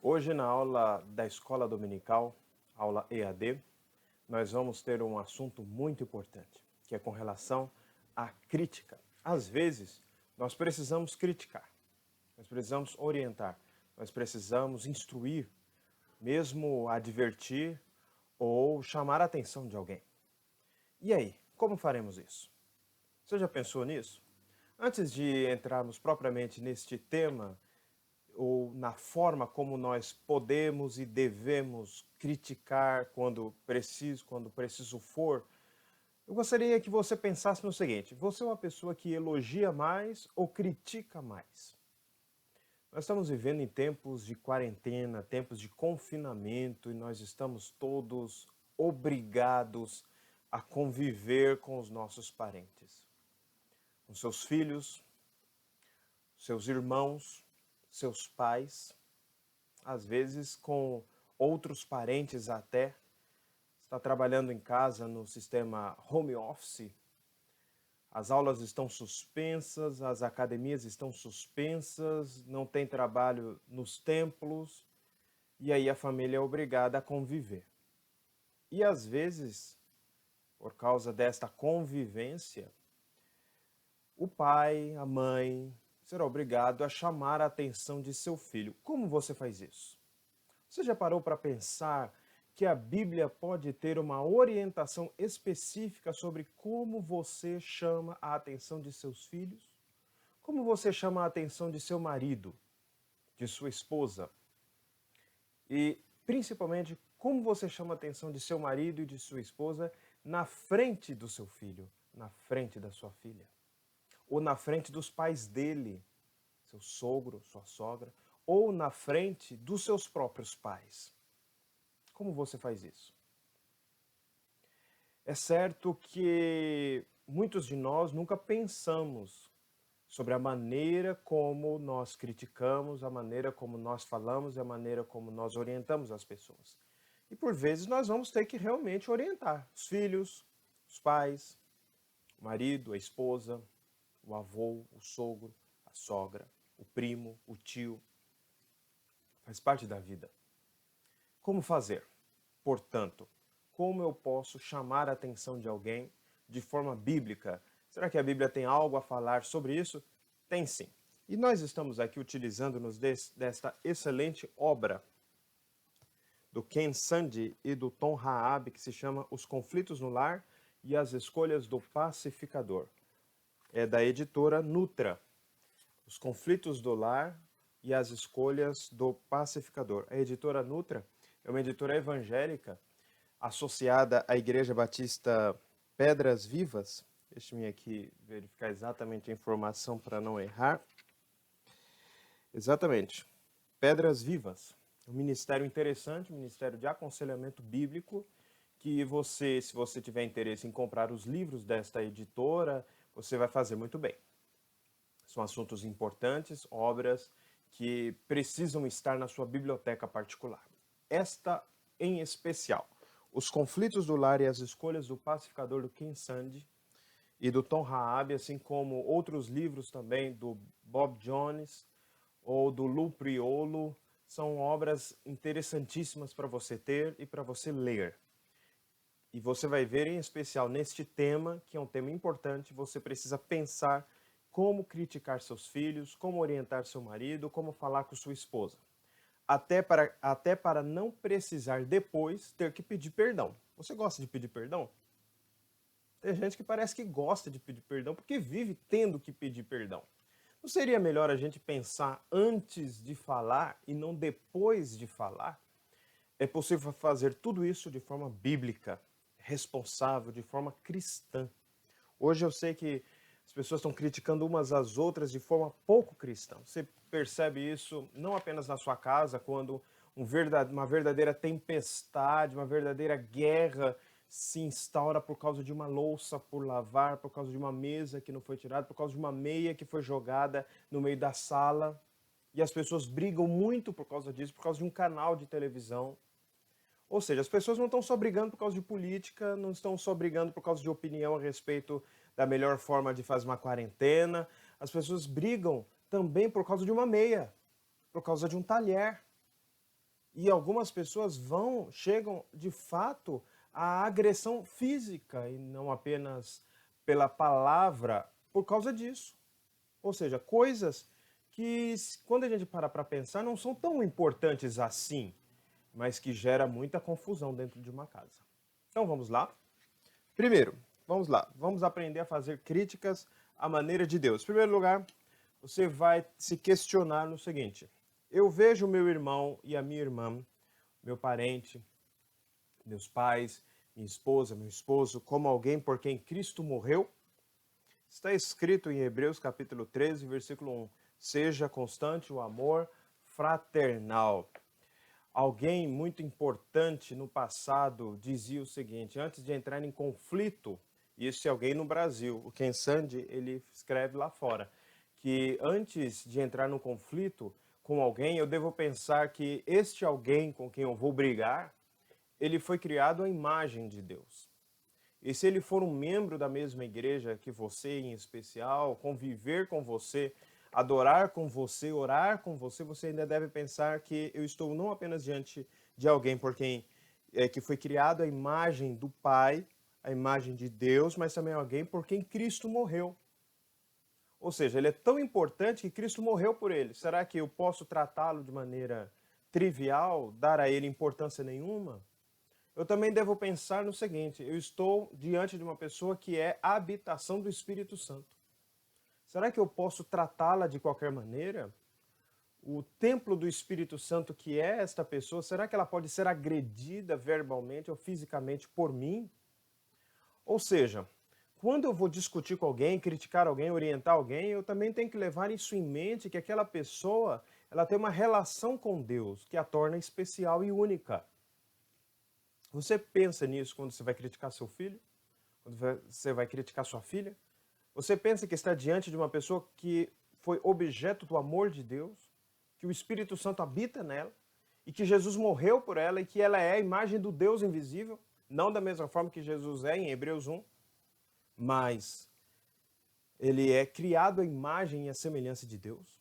Hoje, na aula da escola dominical, aula EAD, nós vamos ter um assunto muito importante, que é com relação à crítica. Às vezes, nós precisamos criticar, nós precisamos orientar, nós precisamos instruir, mesmo advertir ou chamar a atenção de alguém. E aí, como faremos isso? Você já pensou nisso? Antes de entrarmos propriamente neste tema, ou na forma como nós podemos e devemos criticar quando preciso for, eu gostaria que você pensasse no seguinte: você é uma pessoa que elogia mais ou critica mais? Nós estamos vivendo em tempos de quarentena, tempos de confinamento, e nós estamos todos obrigados a conviver com os nossos parentes, com seus filhos, seus irmãos, seus pais, às vezes com outros parentes até. Está trabalhando em casa no sistema home office, as aulas estão suspensas, as academias estão suspensas, não tem trabalho nos templos, e aí a família é obrigada a conviver. E às vezes, por causa desta convivência, o pai, a mãe, será obrigado a chamar a atenção de seu filho. Como você faz isso? Você já parou para pensar que a Bíblia pode ter uma orientação específica sobre como você chama a atenção de seus filhos? Como você chama a atenção de seu marido, de sua esposa? E, principalmente, como você chama a atenção de seu marido e de sua esposa na frente do seu filho, na frente da sua filha? Ou na frente dos pais dele, seu sogro, sua sogra, ou na frente dos seus próprios pais? Como você faz isso? É certo que muitos de nós nunca pensamos sobre a maneira como nós criticamos, a maneira como nós falamos e a maneira como nós orientamos as pessoas. E por vezes nós vamos ter que realmente orientar os filhos, os pais, o marido, a esposa, o avô, o sogro, a sogra, o primo, o tio. Faz parte da vida. Como fazer? Portanto, como eu posso chamar a atenção de alguém de forma bíblica? Será que a Bíblia tem algo a falar sobre isso? Tem sim. E nós estamos aqui utilizando-nos desta excelente obra do Ken Sande e do Tom Raab, que se chama Os Conflitos no Lar e as Escolhas do Pacificador. É da editora Nutra. Os Conflitos do Lar e as Escolhas do Pacificador. A editora Nutra é uma editora evangélica associada à Igreja Batista Pedras Vivas. Deixe-me aqui verificar exatamente a informação para não errar. Exatamente. Pedras Vivas. Um ministério interessante, um ministério de aconselhamento bíblico, que você, se você tiver interesse em comprar os livros desta editora, você vai fazer muito bem. São assuntos importantes, obras que precisam estar na sua biblioteca particular. Esta em especial, Os Conflitos do Lar e as Escolhas do Pacificador, do Ken Sande e do Tom Raab, assim como outros livros também do Bob Jones ou do Lou Priolo, são obras interessantíssimas para você ter e para você ler. E você vai ver, em especial neste tema, que é um tema importante, você precisa pensar como criticar seus filhos, como orientar seu marido, como falar com sua esposa. Até para não precisar depois ter que pedir perdão. Você gosta de pedir perdão? Tem gente que parece que gosta de pedir perdão porque vive tendo que pedir perdão. Não seria melhor a gente pensar antes de falar e não depois de falar? É possível fazer tudo isso de forma bíblica, responsável, de forma cristã. Hoje eu sei que as pessoas estão criticando umas às outras de forma pouco cristã. Você percebe isso não apenas na sua casa, quando uma verdadeira tempestade, uma verdadeira guerra se instaura por causa de uma louça por lavar, por causa de uma mesa que não foi tirada, por causa de uma meia que foi jogada no meio da sala. E as pessoas brigam muito por causa disso, por causa de um canal de televisão. Ou seja, as pessoas não estão só brigando por causa de política, não estão só brigando por causa de opinião a respeito da melhor forma de fazer uma quarentena. As pessoas brigam também por causa de uma meia, por causa de um talher. E algumas pessoas chegam de fato à agressão física e não apenas pela palavra por causa disso. Ou seja, coisas que, quando a gente para pensar, não são tão importantes assim, mas que gera muita confusão dentro de uma casa. Então vamos lá. Primeiro, vamos lá. Vamos aprender a fazer críticas à maneira de Deus. Em primeiro lugar, você vai se questionar no seguinte: eu vejo meu irmão e a minha irmã, meu parente, meus pais, minha esposa, meu esposo, como alguém por quem Cristo morreu? Está escrito em Hebreus capítulo 13, versículo 1: seja constante o amor fraternal. Alguém muito importante no passado dizia o seguinte, antes de entrar em conflito, e esse alguém no Brasil, o Ken Sande, ele escreve lá fora, que antes de entrar no conflito com alguém, eu devo pensar que este alguém com quem eu vou brigar, ele foi criado à imagem de Deus. E se ele for um membro da mesma igreja que você em especial, conviver com você, adorar com você, orar com você, você ainda deve pensar que eu estou não apenas diante de alguém por quem que foi criado a imagem do Pai, a imagem de Deus, mas também alguém por quem Cristo morreu. Ou seja, ele é tão importante que Cristo morreu por ele. Será que eu posso tratá-lo de maneira trivial, dar a ele importância nenhuma? Eu também devo pensar no seguinte: eu estou diante de uma pessoa que é a habitação do Espírito Santo. Será que eu posso tratá-la de qualquer maneira? O templo do Espírito Santo que é esta pessoa, será que ela pode ser agredida verbalmente ou fisicamente por mim? Ou seja, quando eu vou discutir com alguém, criticar alguém, orientar alguém, eu também tenho que levar isso em mente, que aquela pessoa ela tem uma relação com Deus que a torna especial e única. Você pensa nisso quando você vai criticar seu filho? Quando você vai criticar sua filha? Você pensa que está diante de uma pessoa que foi objeto do amor de Deus, que o Espírito Santo habita nela, e que Jesus morreu por ela, e que ela é a imagem do Deus invisível, não da mesma forma que Jesus é em Hebreus 1, mas ele é criado à imagem e à semelhança de Deus?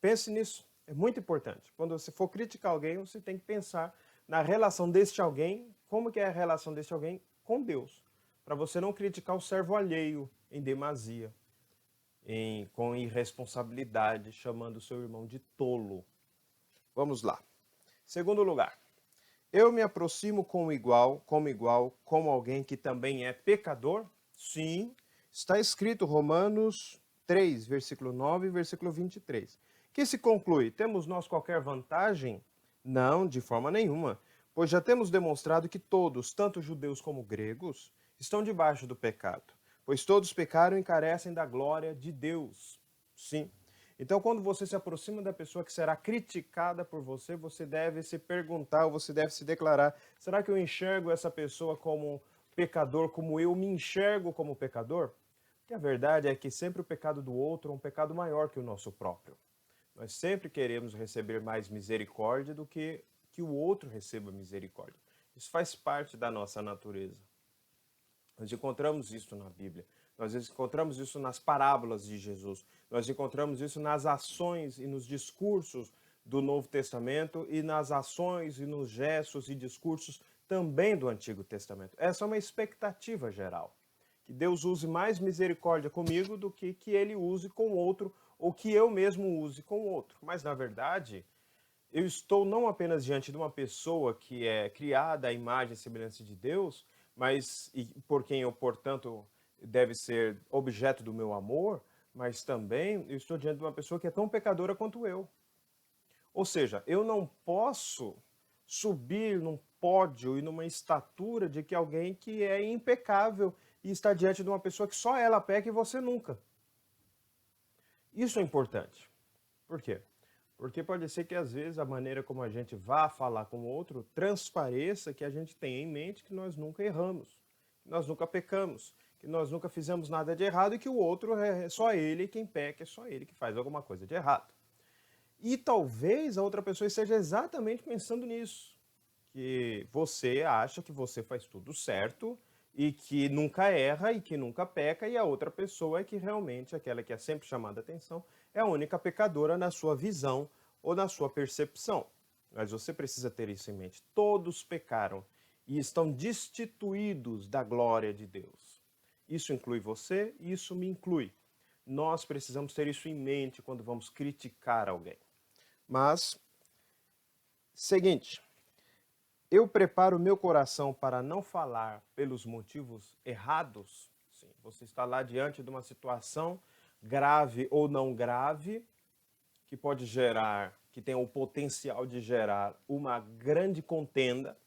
Pense nisso, é muito importante. Quando você for criticar alguém, você tem que pensar na relação deste alguém, como que é a relação deste alguém com Deus, para você não criticar o servo alheio em demasia, com irresponsabilidade, chamando o seu irmão de tolo. Vamos lá. Segundo lugar, eu me aproximo como igual, como alguém que também é pecador? Sim, está escrito Romanos 3, versículo 9 e versículo 23. Que se conclui, temos nós qualquer vantagem? Não, de forma nenhuma, pois já temos demonstrado que todos, tanto judeus como gregos, estão debaixo do pecado, pois todos pecaram e carecem da glória de Deus. Sim. Então, quando você se aproxima da pessoa que será criticada por você, você deve se perguntar, ou você deve se declarar: será que eu enxergo essa pessoa como pecador, como eu me enxergo como pecador? Porque a verdade é que sempre o pecado do outro é um pecado maior que o nosso próprio. Nós sempre queremos receber mais misericórdia do que o outro receba misericórdia. Isso faz parte da nossa natureza. Nós encontramos isso na Bíblia. Nós encontramos isso nas parábolas de Jesus. Nós encontramos isso nas ações e nos discursos do Novo Testamento e nas ações e nos gestos e discursos também do Antigo Testamento. Essa é uma expectativa geral. Que Deus use mais misericórdia comigo do que ele use com outro ou que eu mesmo use com outro. Mas, na verdade, eu estou não apenas diante de uma pessoa que é criada à imagem e semelhança de Deus, mas e por quem eu, portanto, deve ser objeto do meu amor, mas também eu estou diante de uma pessoa que é tão pecadora quanto eu. Ou seja, eu não posso subir num pódio e numa estatura de que alguém que é impecável e está diante de uma pessoa que só ela peca e você nunca. Isso é importante. Por quê? Porque pode ser que às vezes a maneira como a gente vá falar com o outro transpareça que a gente tem em mente que nós nunca erramos, que nós nunca pecamos, que nós nunca fizemos nada de errado e que o outro é só ele quem peca, é só ele que faz alguma coisa de errado. E talvez a outra pessoa esteja exatamente pensando nisso, que você acha que você faz tudo certo e que nunca erra e que nunca peca, e a outra pessoa é que realmente, aquela que é sempre chamada a atenção, é a única pecadora na sua visão ou na sua percepção. Mas você precisa ter isso em mente. Todos pecaram e estão destituídos da glória de Deus. Isso inclui você e isso me inclui. Nós precisamos ter isso em mente quando vamos criticar alguém. Mas, seguinte, eu preparo o meu coração para não falar pelos motivos errados. Sim, você está lá diante de uma situação grave ou não grave, que pode gerar, que tem o potencial de gerar uma grande contenda.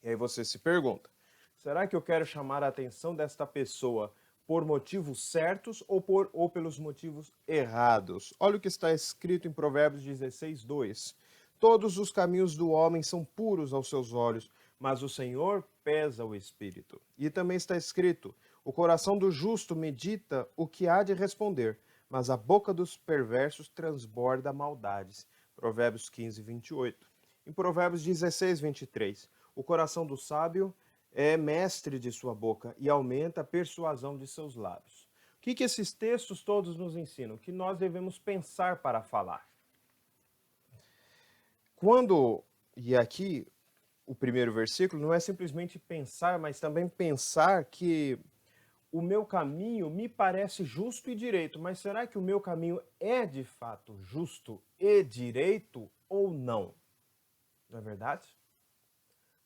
E aí você se pergunta, será que eu quero chamar a atenção desta pessoa por motivos certos ou pelos motivos errados? Olha o que está escrito em Provérbios 16, 2. Todos os caminhos do homem são puros aos seus olhos, mas o Senhor pesa o espírito. E também está escrito, o coração do justo medita o que há de responder, mas a boca dos perversos transborda maldades. Provérbios 15, 28. Em Provérbios 16, 23, o coração do sábio é mestre de sua boca e aumenta a persuasão de seus lábios. O que esses textos todos nos ensinam? Que nós devemos pensar para falar. E aqui o primeiro versículo não é simplesmente pensar, mas também pensar que o meu caminho me parece justo e direito, mas será que o meu caminho é de fato justo e direito ou não? Não é verdade?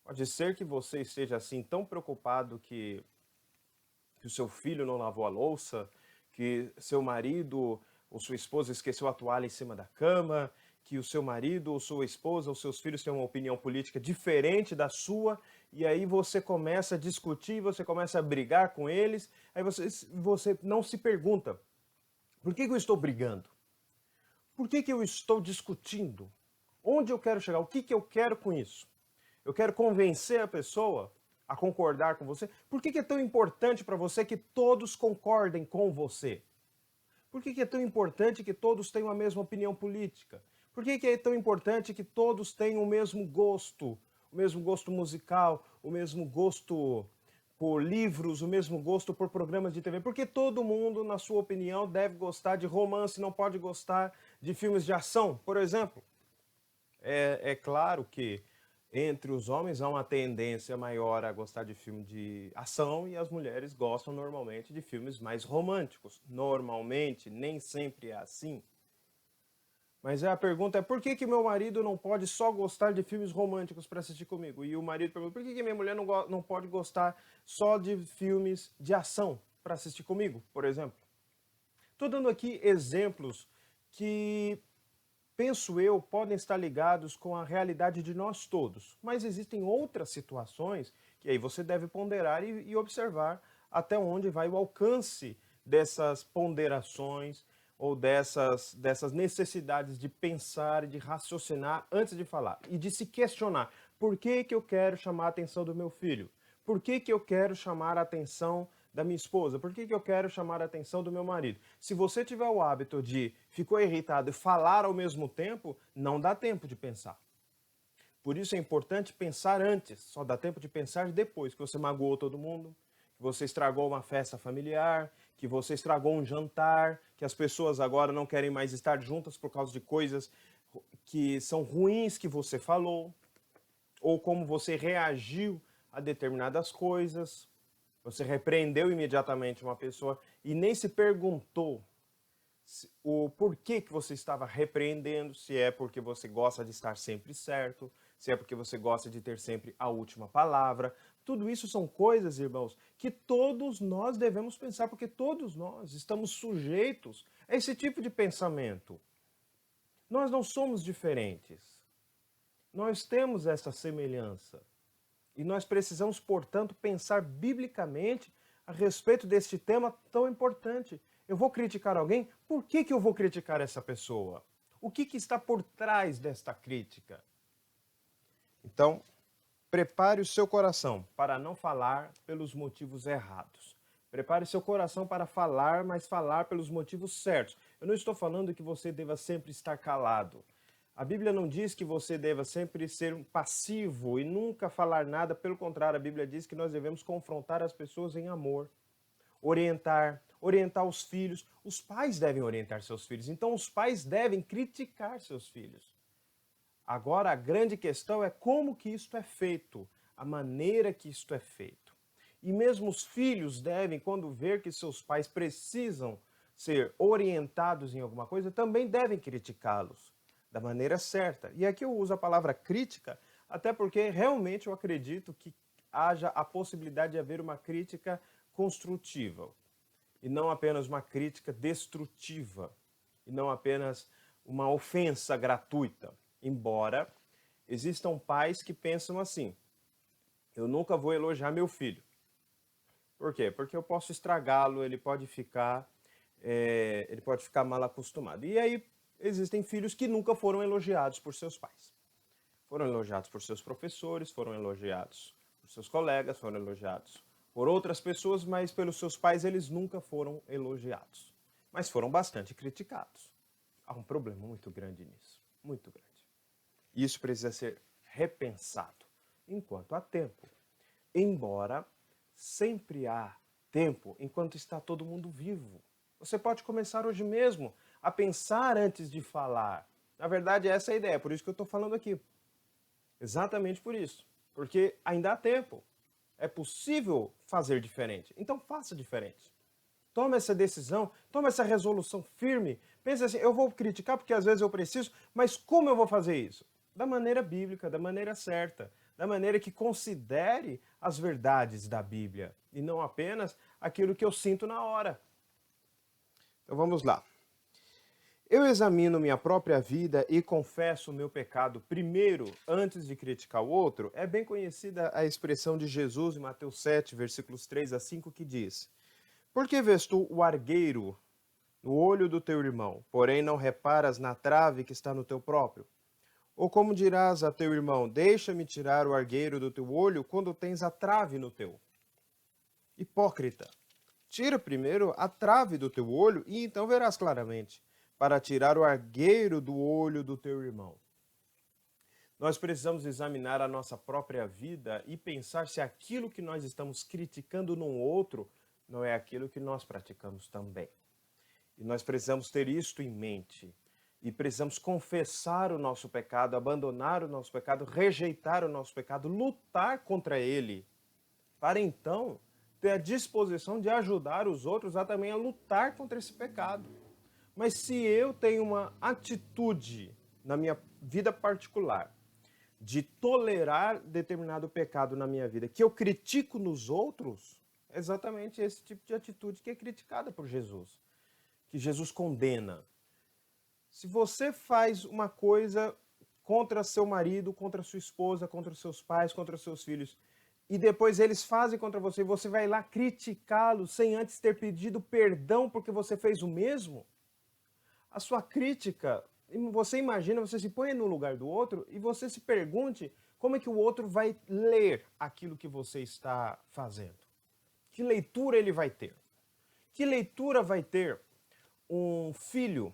Pode ser que você esteja assim tão preocupado que o seu filho não lavou a louça, que seu marido ou sua esposa esqueceu a toalha em cima da cama, que o seu marido ou sua esposa ou seus filhos têm uma opinião política diferente da sua, e aí você começa a discutir, você começa a brigar com eles, aí você não se pergunta, por que eu estou brigando? Por que eu estou discutindo? Onde eu quero chegar? O que eu quero com isso? Eu quero convencer a pessoa a concordar com você. Por que é tão importante para você que todos concordem com você? Por que é tão importante que todos tenham a mesma opinião política? Por que é tão importante que todos tenham o mesmo gosto musical, o mesmo gosto por livros, o mesmo gosto por programas de TV? Porque todo mundo, na sua opinião, deve gostar de romance, não pode gostar de filmes de ação, por exemplo. É claro que entre os homens há uma tendência maior a gostar de filme de ação e as mulheres gostam normalmente de filmes mais românticos. Normalmente, nem sempre é assim. Mas a pergunta é, por que meu marido não pode só gostar de filmes românticos para assistir comigo? E o marido pergunta, por que minha mulher não pode gostar só de filmes de ação para assistir comigo, por exemplo? Estou dando aqui exemplos que, penso eu, podem estar ligados com a realidade de nós todos. Mas existem outras situações que aí você deve ponderar e observar até onde vai o alcance dessas ponderações ou dessas necessidades de pensar e de raciocinar antes de falar. E de se questionar, por que eu quero chamar a atenção do meu filho? Por que eu quero chamar a atenção da minha esposa? Por que eu quero chamar a atenção do meu marido? Se você tiver o hábito de ficou irritado e falar ao mesmo tempo, não dá tempo de pensar. Por isso é importante pensar antes, só dá tempo de pensar depois, que você magoou todo mundo, que você estragou uma festa familiar, que você estragou um jantar, que as pessoas agora não querem mais estar juntas por causa de coisas que são ruins que você falou, ou como você reagiu a determinadas coisas. Você repreendeu imediatamente uma pessoa e nem se perguntou o porquê que você estava repreendendo, se é porque você gosta de estar sempre certo, se é porque você gosta de ter sempre a última palavra. Tudo isso são coisas, irmãos, que todos nós devemos pensar, porque todos nós estamos sujeitos a esse tipo de pensamento. Nós não somos diferentes. Nós temos essa semelhança. E nós precisamos, portanto, pensar biblicamente a respeito deste tema tão importante. Eu vou criticar alguém? Por que eu vou criticar essa pessoa? O que está por trás desta crítica? Então, prepare o seu coração para não falar pelos motivos errados. Prepare seu coração para falar, mas falar pelos motivos certos. Eu não estou falando que você deva sempre estar calado. A Bíblia não diz que você deva sempre ser um passivo e nunca falar nada. Pelo contrário, a Bíblia diz que nós devemos confrontar as pessoas em amor, orientar os filhos. Os pais devem orientar seus filhos. Então, os pais devem criticar seus filhos. Agora, a grande questão é como que isto é feito, a maneira que isto é feito. E mesmo os filhos devem, quando ver que seus pais precisam ser orientados em alguma coisa, também devem criticá-los da maneira certa. E aqui eu uso a palavra crítica, até porque realmente eu acredito que haja a possibilidade de haver uma crítica construtiva e não apenas uma crítica destrutiva e não apenas uma ofensa gratuita. Embora existam pais que pensam assim: eu nunca vou elogiar meu filho. Por quê? Porque eu posso estragá-lo, ele pode ficar mal acostumado. E aí existem filhos que nunca foram elogiados por seus pais. Foram elogiados por seus professores, foram elogiados por seus colegas, foram elogiados por outras pessoas, mas pelos seus pais eles nunca foram elogiados. Mas foram bastante criticados. Há um problema muito grande nisso, muito grande. E isso precisa ser repensado enquanto há tempo. Embora sempre há tempo enquanto está todo mundo vivo. Você pode começar hoje mesmo a pensar antes de falar. Na verdade, essa é a ideia, por isso que eu estou falando aqui. Exatamente por isso. Porque ainda há tempo. É possível fazer diferente. Então faça diferente. Tome essa decisão, tome essa resolução firme. Pense assim, eu vou criticar porque às vezes eu preciso, mas como eu vou fazer isso? Da maneira bíblica, da maneira certa, da maneira que considere as verdades da Bíblia e não apenas aquilo que eu sinto na hora. Então vamos lá. Eu examino minha própria vida e confesso o meu pecado primeiro, antes de criticar o outro. É bem conhecida a expressão de Jesus em Mateus 7, versículos 3 a 5, que diz: por que vês tu o argueiro no olho do teu irmão, porém não reparas na trave que está no teu próprio? Ou como dirás a teu irmão, deixa-me tirar o argueiro do teu olho, quando tens a trave no teu? Hipócrita, tira primeiro a trave do teu olho, e então verás claramente, para tirar o argueiro do olho do teu irmão. Nós precisamos examinar a nossa própria vida e pensar se aquilo que nós estamos criticando num outro não é aquilo que nós praticamos também. E nós precisamos ter isto em mente. E precisamos confessar o nosso pecado, abandonar o nosso pecado, rejeitar o nosso pecado, lutar contra ele, para então ter a disposição de ajudar os outros a também a lutar contra esse pecado. Mas se eu tenho uma atitude na minha vida particular de tolerar determinado pecado na minha vida, que eu critico nos outros, é exatamente esse tipo de atitude que é criticada por Jesus, que Jesus condena. Se você faz uma coisa contra seu marido, contra sua esposa, contra seus pais, contra seus filhos, e depois eles fazem contra você, e você vai lá criticá-los sem antes ter pedido perdão porque você fez o mesmo, a sua crítica, você imagina, você se põe no lugar do outro e você se pergunte como é que o outro vai ler aquilo que você está fazendo. Que leitura ele vai ter? Que leitura vai ter um filho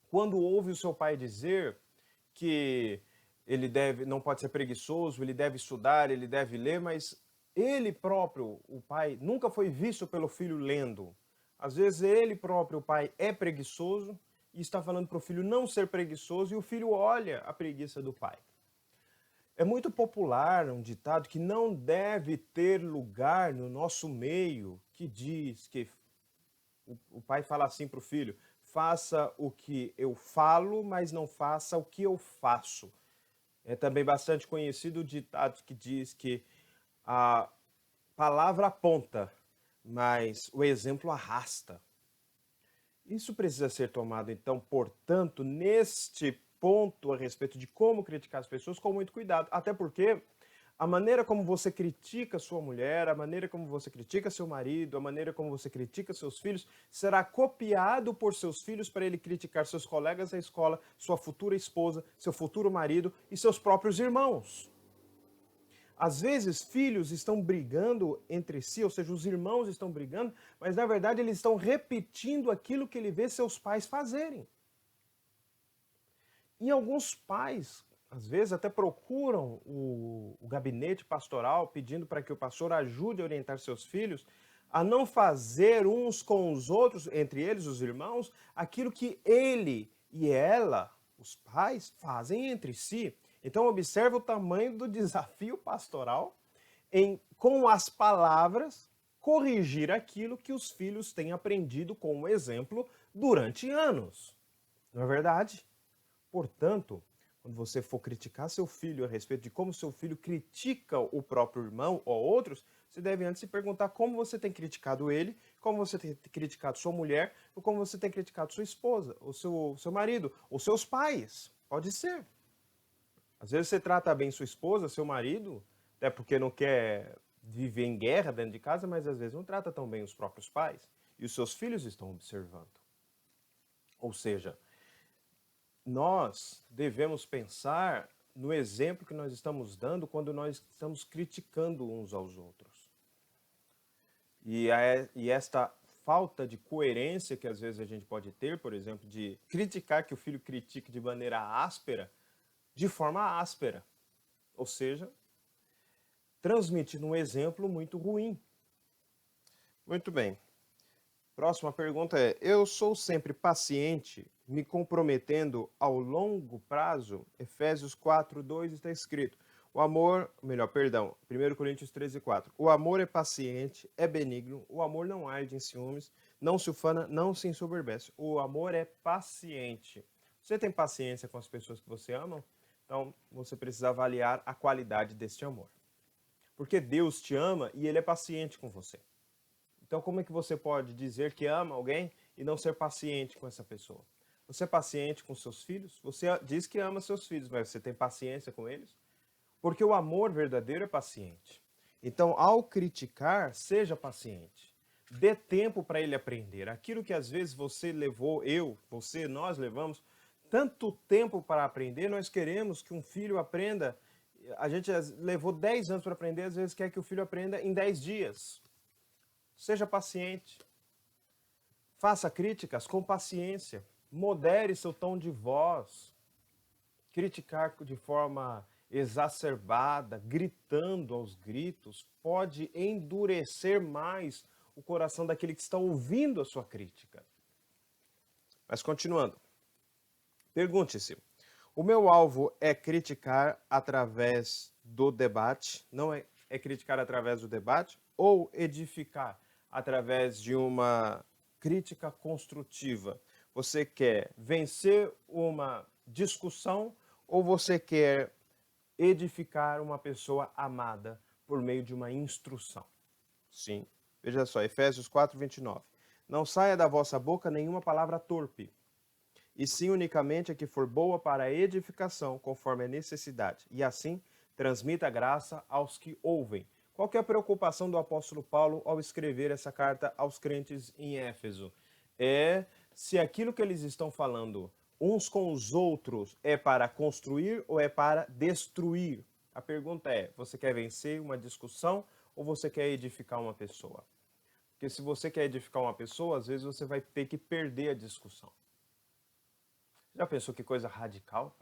quando ouve o seu pai dizer que ele não pode ser preguiçoso, ele deve estudar, ele deve ler, mas ele próprio, o pai, nunca foi visto pelo filho lendo. Às vezes ele próprio, o pai, é preguiçoso e está falando para o filho não ser preguiçoso e o filho olha a preguiça do pai. É muito popular um ditado que não deve ter lugar no nosso meio, que diz que o pai fala assim para o filho: faça o que eu falo, mas não faça o que eu faço. É também bastante conhecido o ditado que diz que a palavra aponta, mas o exemplo arrasta. Isso precisa ser tomado, então, portanto, neste ponto a respeito de como criticar as pessoas com muito cuidado. Até porque a maneira como você critica sua mulher, a maneira como você critica seu marido, a maneira como você critica seus filhos, será copiado por seus filhos para ele criticar seus colegas da escola, sua futura esposa, seu futuro marido e seus próprios irmãos. Às vezes, filhos estão brigando entre si, ou seja, os irmãos estão brigando, mas na verdade eles estão repetindo aquilo que ele vê seus pais fazerem. E alguns pais, às vezes, até procuram o gabinete pastoral pedindo para que o pastor ajude a orientar seus filhos a não fazer uns com os outros, entre eles os irmãos, aquilo que ele e ela, os pais fazem entre si. Então observa o tamanho do desafio pastoral em, com as palavras, corrigir aquilo que os filhos têm aprendido com o exemplo durante anos. Não é verdade? Portanto, quando você for criticar seu filho a respeito de como seu filho critica o próprio irmão ou outros, você deve antes se perguntar como você tem criticado ele, como você tem criticado sua mulher, ou como você tem criticado sua esposa, ou seu marido, ou seus pais. Pode ser. Às vezes você trata bem sua esposa, seu marido, até porque não quer viver em guerra dentro de casa, mas às vezes não trata tão bem os próprios pais. E os seus filhos estão observando. Ou seja, nós devemos pensar no exemplo que nós estamos dando quando nós estamos criticando uns aos outros. E esta falta de coerência que às vezes a gente pode ter, por exemplo, de criticar que o filho critique de maneira áspera, de forma áspera. Ou seja, transmitindo um exemplo muito ruim. Muito bem. Próxima pergunta é: eu sou sempre paciente, me comprometendo ao longo prazo? Efésios 4:2 está escrito. O amor, melhor, perdão, 1 Coríntios 13:4. O amor é paciente, é benigno, o amor não arde em ciúmes, não se ufana, não se ensoberbece. O amor é paciente. Você tem paciência com as pessoas que você ama? Então, você precisa avaliar a qualidade deste amor. Porque Deus te ama e Ele é paciente com você. Então, como é que você pode dizer que ama alguém e não ser paciente com essa pessoa? Você é paciente com seus filhos? Você diz que ama seus filhos, mas você tem paciência com eles? Porque o amor verdadeiro é paciente. Então, ao criticar, seja paciente. Dê tempo para ele aprender. Aquilo que às vezes você levou, você, nós levamos tanto tempo para aprender, nós queremos que um filho aprenda. A gente levou 10 anos para aprender, às vezes quer que o filho aprenda em 10 dias. Seja paciente. Faça críticas com paciência. Modere seu tom de voz. Criticar de forma exacerbada, gritando aos gritos, pode endurecer mais o coração daquele que está ouvindo a sua crítica. Mas continuando. Pergunte-se: o meu alvo é criticar através do debate? Não é criticar através do debate? Ou edificar através de uma crítica construtiva? Você quer vencer uma discussão ou você quer edificar uma pessoa amada por meio de uma instrução? Sim. Veja só, Efésios 4:29. Não saia da vossa boca nenhuma palavra torpe, e sim unicamente a que for boa para a edificação, conforme a necessidade. E assim, transmita a graça aos que ouvem. Qual que é a preocupação do apóstolo Paulo ao escrever essa carta aos crentes em Éfeso? É se aquilo que eles estão falando uns com os outros é para construir ou é para destruir. A pergunta é: você quer vencer uma discussão ou você quer edificar uma pessoa? Porque se você quer edificar uma pessoa, às vezes você vai ter que perder a discussão. Já pensou que coisa radical?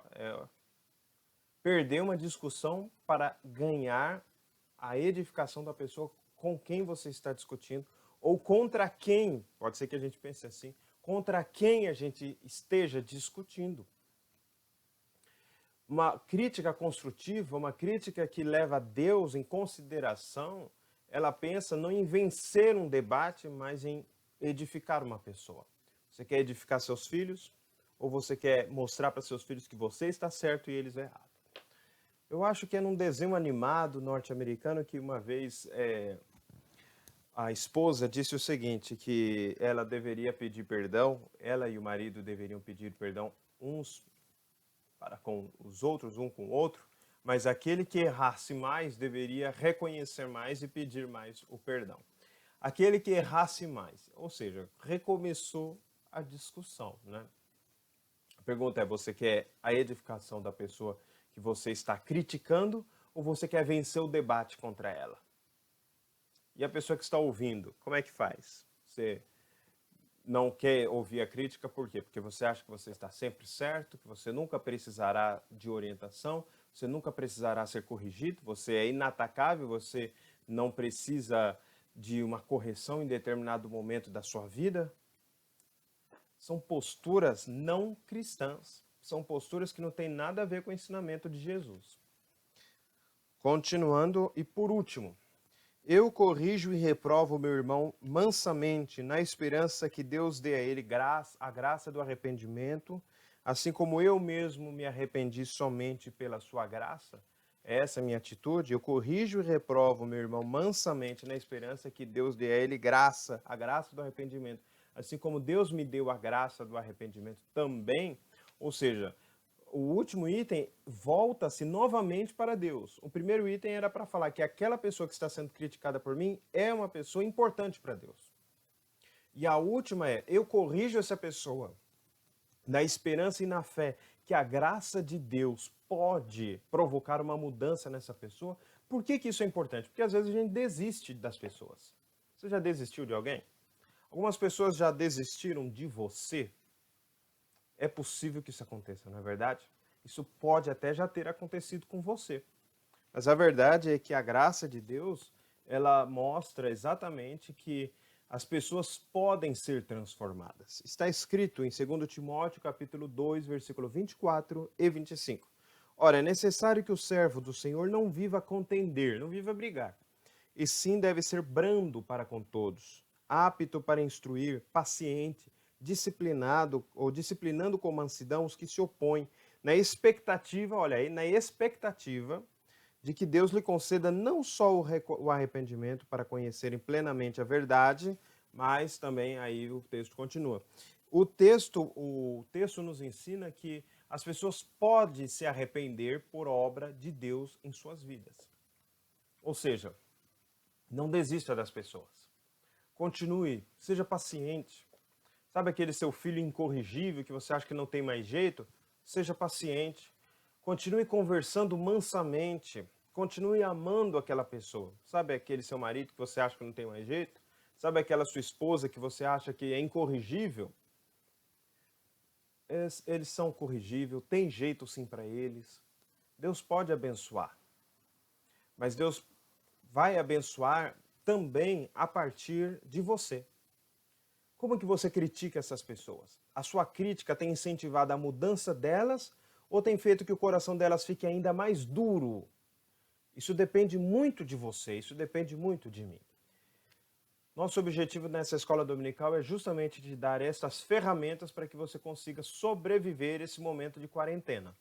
Perder uma discussão para ganhar a edificação da pessoa com quem você está discutindo, ou contra quem, pode ser que a gente pense assim, contra quem a gente esteja discutindo. Uma crítica construtiva, uma crítica que leva Deus em consideração, ela pensa não em vencer um debate, mas em edificar uma pessoa. Você quer edificar seus filhos? Ou você quer mostrar para seus filhos que você está certo e eles errado? Eu acho que é num desenho animado norte-americano que uma vez a esposa disse o seguinte, que ela deveria pedir perdão, ela e o marido deveriam pedir perdão uns para com os outros, um com o outro, mas aquele que errasse mais deveria reconhecer mais e pedir mais o perdão. Aquele que errasse mais, ou seja, recomeçou a discussão, né? A pergunta é: você quer a edificação da pessoa que você está criticando ou você quer vencer o debate contra ela? E a pessoa que está ouvindo, como é que faz? Você não quer ouvir a crítica, por quê? Porque você acha que você está sempre certo, que você nunca precisará de orientação, você nunca precisará ser corrigido, você é inatacável, você não precisa de uma correção em determinado momento da sua vida? São posturas não cristãs. são posturas que não têm nada a ver com o ensinamento de Jesus. Continuando, e por último, eu corrijo e reprovo meu irmão mansamente, na esperança que Deus dê a ele a graça do arrependimento, assim como eu mesmo me arrependi somente pela sua graça. Essa é a minha atitude. Eu corrijo e reprovo meu irmão mansamente, na esperança que Deus dê a ele a graça do arrependimento, assim como Deus me deu a graça do arrependimento também. Ou seja, o último item volta-se novamente para Deus. O primeiro item era para falar que aquela pessoa que está sendo criticada por mim é uma pessoa importante para Deus. E a última é, eu corrijo essa pessoa na esperança e na fé que a graça de Deus pode provocar uma mudança nessa pessoa. Por que que isso é importante? Porque às vezes a gente desiste das pessoas. Você já desistiu de alguém? Algumas pessoas já desistiram de você. É possível que isso aconteça, não é verdade? Isso pode até já ter acontecido com você. Mas a verdade é que a graça de Deus, ela mostra exatamente que as pessoas podem ser transformadas. Está escrito em 2 Timóteo, capítulo 2, versículo 24 e 25. Ora, é necessário que o servo do Senhor não viva a contender, não viva a brigar, e sim deve ser brando para com todos, apto para instruir, paciente, disciplinado ou disciplinando com mansidão os que se opõem, na expectativa, olha aí, na expectativa de que Deus lhe conceda não só o arrependimento para conhecerem plenamente a verdade, mas também aí o texto continua. O texto nos ensina que as pessoas podem se arrepender por obra de Deus em suas vidas. Ou seja, não desista das pessoas. Continue, seja paciente. Sabe aquele seu filho incorrigível que você acha que não tem mais jeito? Seja paciente. Continue conversando mansamente. Continue amando aquela pessoa. Sabe aquele seu marido que você acha que não tem mais jeito? Sabe aquela sua esposa que você acha que é incorrigível? Eles são corrigíveis, tem jeito sim para eles. Deus pode abençoar. Mas Deus vai abençoar também a partir de você. Como que você critica essas pessoas? A sua crítica tem incentivado a mudança delas ou tem feito que o coração delas fique ainda mais duro? Isso depende muito de você, isso depende muito de mim. Nosso objetivo nessa escola dominical é justamente te dar essas ferramentas para que você consiga sobreviver esse momento de quarentena.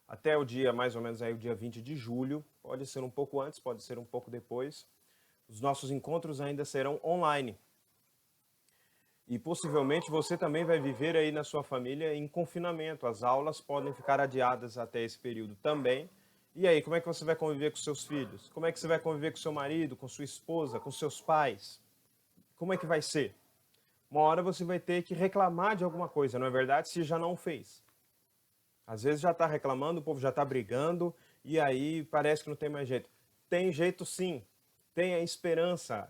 Até o dia, mais ou menos aí, o dia 20 de julho, pode ser um pouco antes, pode ser um pouco depois. Os nossos encontros ainda serão online. E possivelmente você também vai viver aí na sua família em confinamento. As aulas podem ficar adiadas até esse período também. E aí, como é que você vai conviver com seus filhos? Como é que você vai conviver com seu marido, com sua esposa, com seus pais? Como é que vai ser? Uma hora você vai ter que reclamar de alguma coisa, não é verdade? Se já não fez. Às vezes já está reclamando, o povo já está brigando, e aí parece que não tem mais jeito. Tem jeito sim. Tenha esperança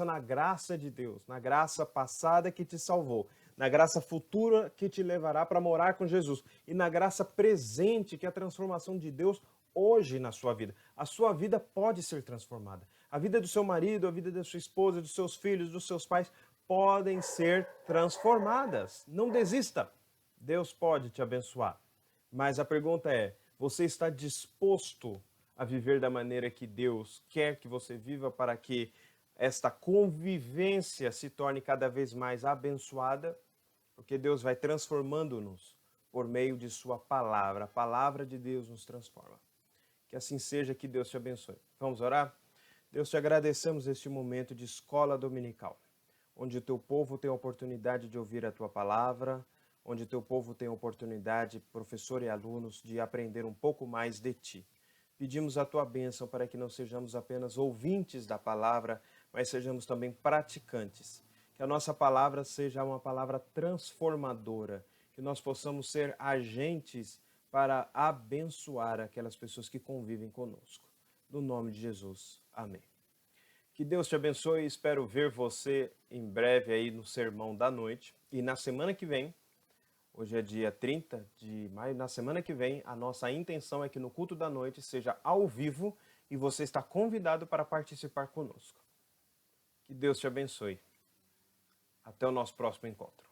na graça de Deus, na graça passada que te salvou, na graça futura que te levará para morar com Jesus e na graça presente que é a transformação de Deus hoje na sua vida. A sua vida pode ser transformada. A vida do seu marido, a vida da sua esposa, dos seus filhos, dos seus pais podem ser transformadas. Não desista. Deus pode te abençoar. Mas a pergunta é, você está disposto a viver da maneira que Deus quer que você viva para que esta convivência se torne cada vez mais abençoada? Porque Deus vai transformando-nos por meio de sua palavra. A palavra de Deus nos transforma. Que assim seja, que Deus te abençoe. Vamos orar? Deus, te agradecemos este momento de escola dominical, onde o teu povo tem a oportunidade de ouvir a tua palavra, onde o teu povo tem a oportunidade, professor e alunos, de aprender um pouco mais de ti. Pedimos a tua bênção para que não sejamos apenas ouvintes da palavra, mas sejamos também praticantes. Que a nossa palavra seja uma palavra transformadora, que nós possamos ser agentes para abençoar aquelas pessoas que convivem conosco. No nome de Jesus. Amém. Que Deus te abençoe e espero ver você em breve aí no Sermão da Noite. E na semana que vem, hoje é dia 30 de maio, na semana que vem, a nossa intenção é que no culto da noite seja ao vivo e você está convidado para participar conosco. Que Deus te abençoe. Até o nosso próximo encontro.